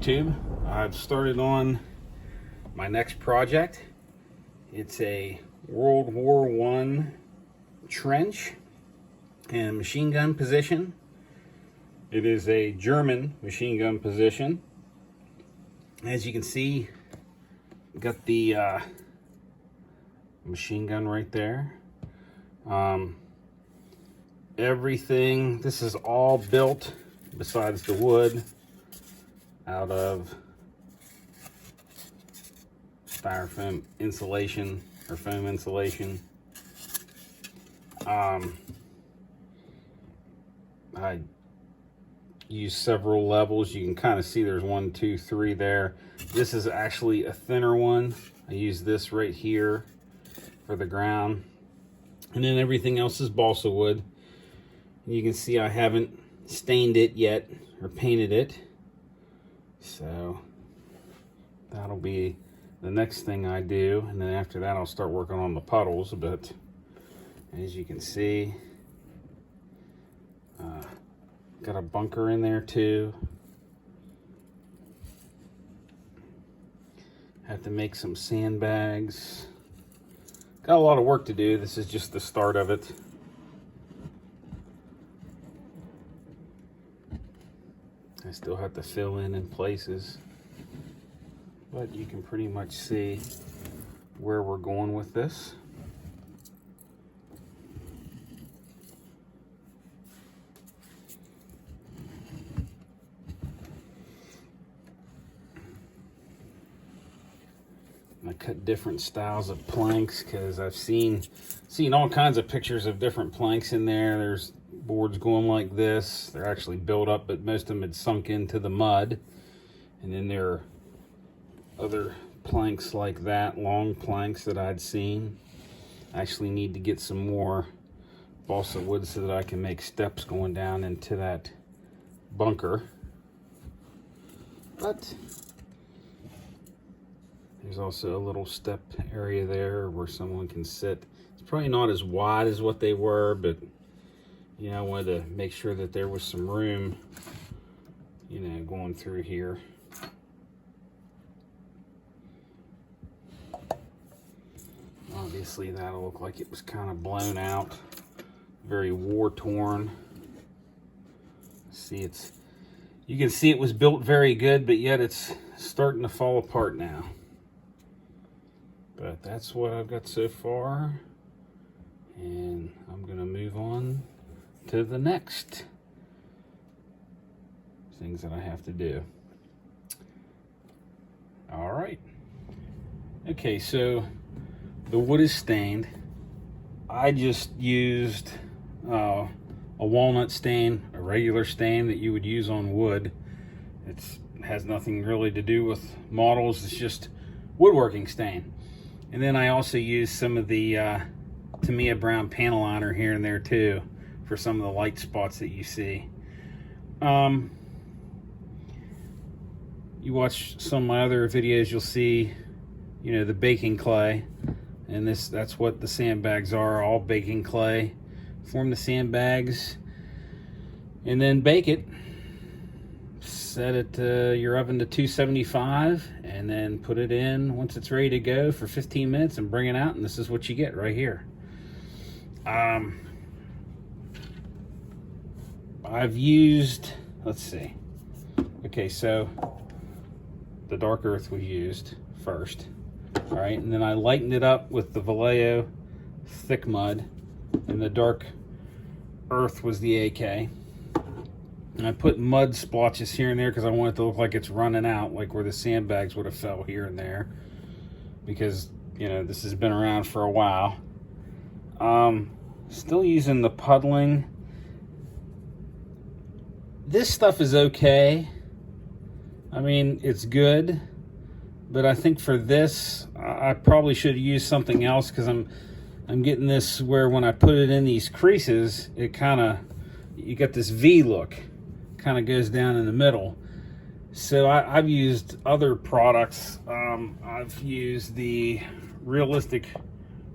YouTube. I've started on my next project. It's a World War I trench and machine gun position. It is a German machine gun position. As you can see, got the machine gun right there. Everything, this is all built, besides the wood, out of styrofoam insulation or foam insulation. I use several levels. You can kind of see there's 1, 2, 3 there. This is actually a thinner one. I use this right here for the ground. And then everything else is balsa wood. You can see I haven't stained it yet or painted it. So that'll be the next thing I do. And then after that, I'll start working on the puddles. But as you can see, got a bunker in there too. Have to make some sandbags. Got a lot of work to do. This is just the start of it. I still have to fill in places, but you can pretty much see where we're going with this. I cut different styles of planks because I've seen all kinds of pictures of different planks in there. There's boards going like this. They're actually built up, but most of them had sunk into the mud. And then there are other planks like that, long planks that I'd seen. I actually need to get some more balsa wood so that I can make steps going down into that bunker. But there's also a little step area there where someone can sit. It's probably not as wide as what they were, but you know, I wanted to make sure that there was some room, you know, going through here. Obviously, that'll look like it was kind of blown out, very war-torn. See, you can see it was built very good, but yet it's starting to fall apart now. But that's what I've got so far, and I'm gonna move on to the next things that I have to do. All right. Okay, so the wood is stained. I just used a walnut stain, a regular stain that you would use on wood. It has nothing really to do with models. It's just woodworking stain. And then I also used some of the Tamiya brown panel liner here and there too, for some of the light spots that you see. You watch some of my other videos, you'll see, you know, the baking clay, and that's what the sandbags are, all baking clay. Form the sandbags and then bake it. Set it your oven to 275 and then put it in once it's ready to go for 15 minutes and bring it out, and this is what you get right here. I've used, let's see. Okay, so the dark earth we used first. All right, and then I lightened it up with the Vallejo thick mud, and the dark earth was the AK. And I put mud splotches here and there because I want it to look like it's running out, like where the sandbags would have fell here and there. Because, you know, this has been around for a while. Still using the puddling. This stuff is okay. I mean, it's good. But I think for this, I probably should have used something else because I'm getting this where when I put it in these creases, it kind of, you got this V look. Kind of goes down in the middle. So I've used other products. I've used the Realistic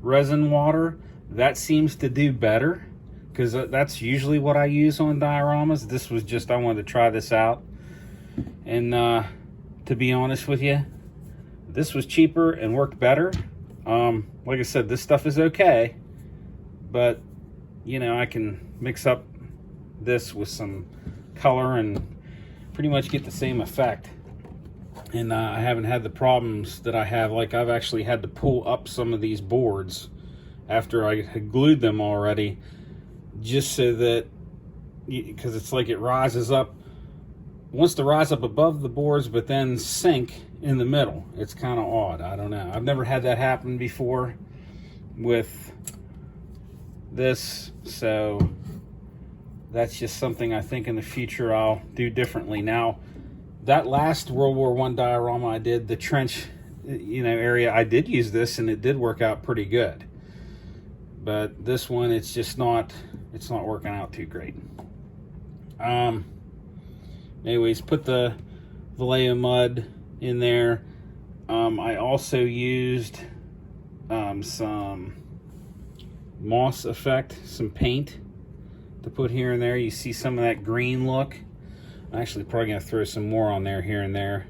Resin Water. That seems to do better because that's usually what I use on dioramas. This was just, I wanted to try this out. And to be honest with you. This was cheaper and worked better. Like I said, this stuff is okay, but you know, I can mix up this with some color and pretty much get the same effect. And I haven't had the problems that I have. Like, I've actually had to pull up some of these boards after I had glued them already, just so that, because it's like it rises up, wants to rise up above the boards but then sink in the middle. It's kind of odd. I don't know. I've never had that happen before with this, so that's just something I think in the future I'll do differently. Now, that last World War I diorama I did, the trench, you know, area, I did use this and it did work out pretty good. But this one, it's just not, it's not working out too great. Anyways, put the Vallejo mud in there. I also used some moss effect, some paint to put here and there. You see some of that green look. I'm actually probably gonna throw some more on there here and there.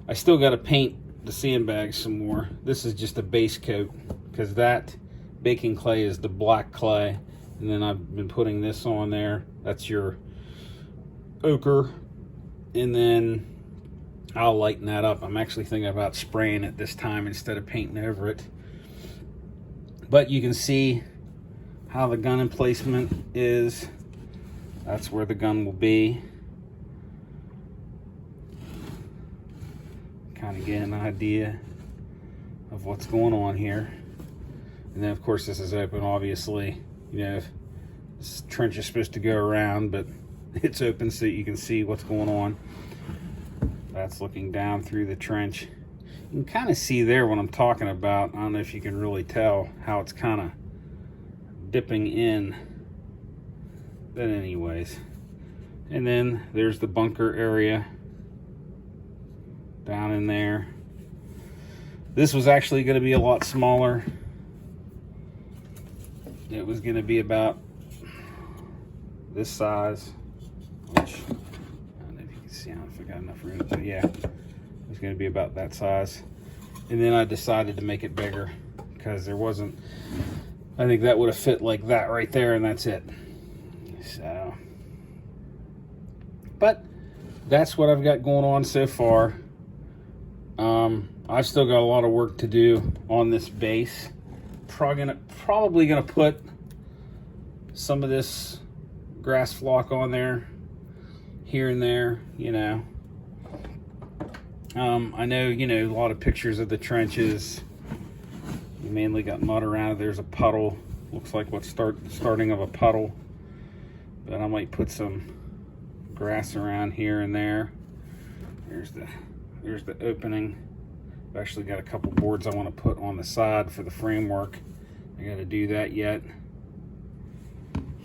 I still gotta paint the sandbags some more. This is just a base coat, because that baking clay is the black clay, and then I've been putting this on there. That's your ochre, and then I'll lighten that up. I'm actually thinking about spraying it this time instead of painting over it. But you can see how the gun emplacement is. That's where the gun will be. Kind of get an idea of what's going on here. And then of course this is open, obviously. You know, this trench is supposed to go around, but it's open so you can see what's going on. That's looking down through the trench. You can kind of see there what I'm talking about. I don't know if you can really tell how it's kind of dipping in. But anyways. And then there's the bunker area down in there. This was actually going to be a lot smaller. It was going to be about this size, which I don't know if you can see. I don't know if I got enough room, but yeah, it was going to be about that size. And then I decided to make it bigger because there wasn't, I think that would have fit like that right there, and that's it. So, but that's what I've got going on so far. I've still got a lot of work to do on this base. Probably gonna put some of this grass flock on there, here and there, you know. I know, you know, a lot of pictures of the trenches. You mainly got mud around it. There's a puddle. Looks like what's starting of a puddle. But I might put some grass around here and there. There's the opening. I've actually got a couple boards I want to put on the side for the framework. I got to do that yet.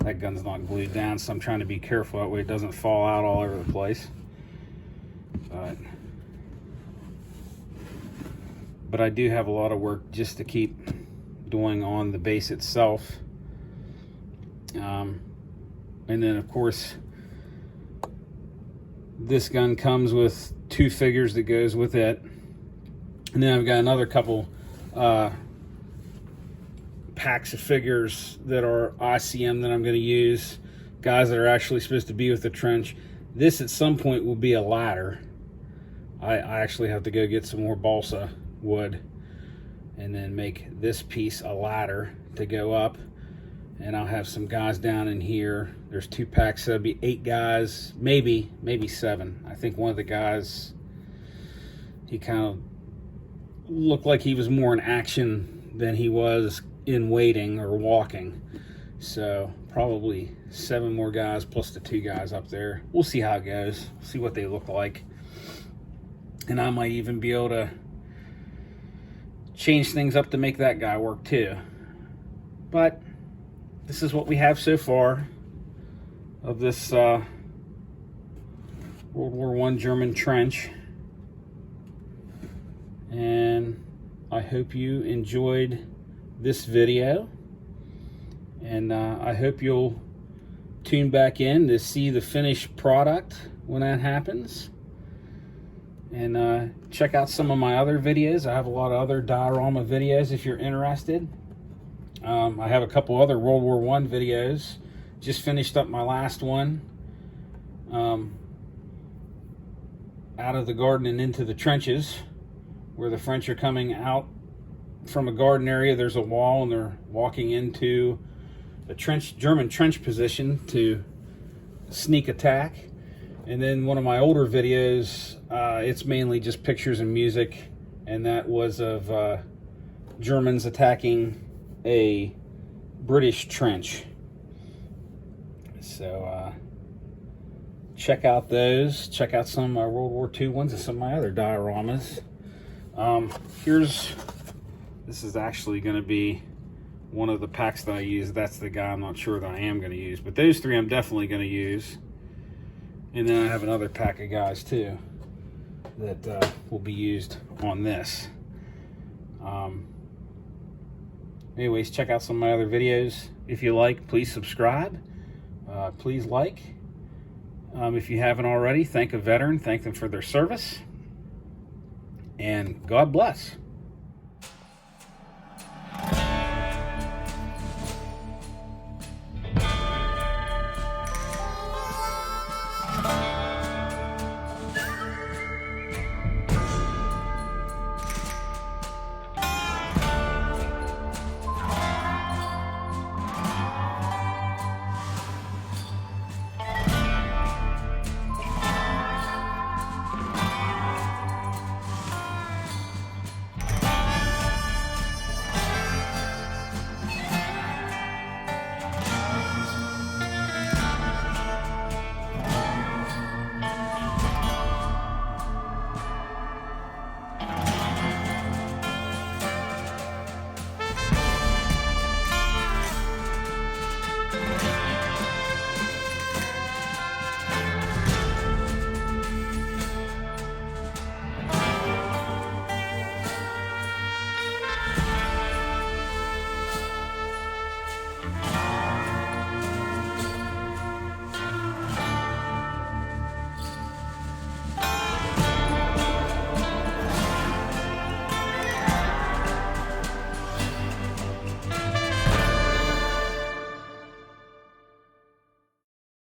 That gun's not glued down, so I'm trying to be careful that way it doesn't fall out all over the place. But I do have a lot of work just to keep doing on the base itself. And then of course, this gun comes with 2 figures that goes with it. And then I've got another couple packs of figures that are ICM that I'm going to use. Guys that are actually supposed to be with the trench. This at some point will be a ladder. I actually have to go get some more balsa wood and then make this piece a ladder to go up. And I'll have some guys down in here. There's 2 packs, so that'll be 8 guys, maybe 7. I think one of the guys, he kind of looked like he was more in action than he was in waiting or walking. So probably 7 more guys plus the 2 guys up there. We'll see how it goes, see what they look like. And I might even be able to change things up to make that guy work too. But this is what we have so far of this World War I German trench. And I hope you enjoyed this video. And I hope you'll tune back in to see the finished product when that happens. And check out some of my other videos. I have a lot of other diorama videos if you're interested. I have a couple other World War I videos. Just finished up my last one. Out of the garden and into the trenches, where the French are coming out from a garden area. There's a wall and they're walking into a German trench position to sneak attack. And then one of my older videos, it's mainly just pictures and music, and that was of Germans attacking a British trench. So check out those. Check out some of my World War II ones and some of my other dioramas. This is actually going to be one of the packs that I use. That's the guy I'm not sure that I am going to use, but those three I'm definitely going to use. And then I have another pack of guys too that will be used on this. Anyways, check out some of my other videos. If you like, please subscribe. Please like. If you haven't already, thank a veteran. Thank them for their service. And God bless.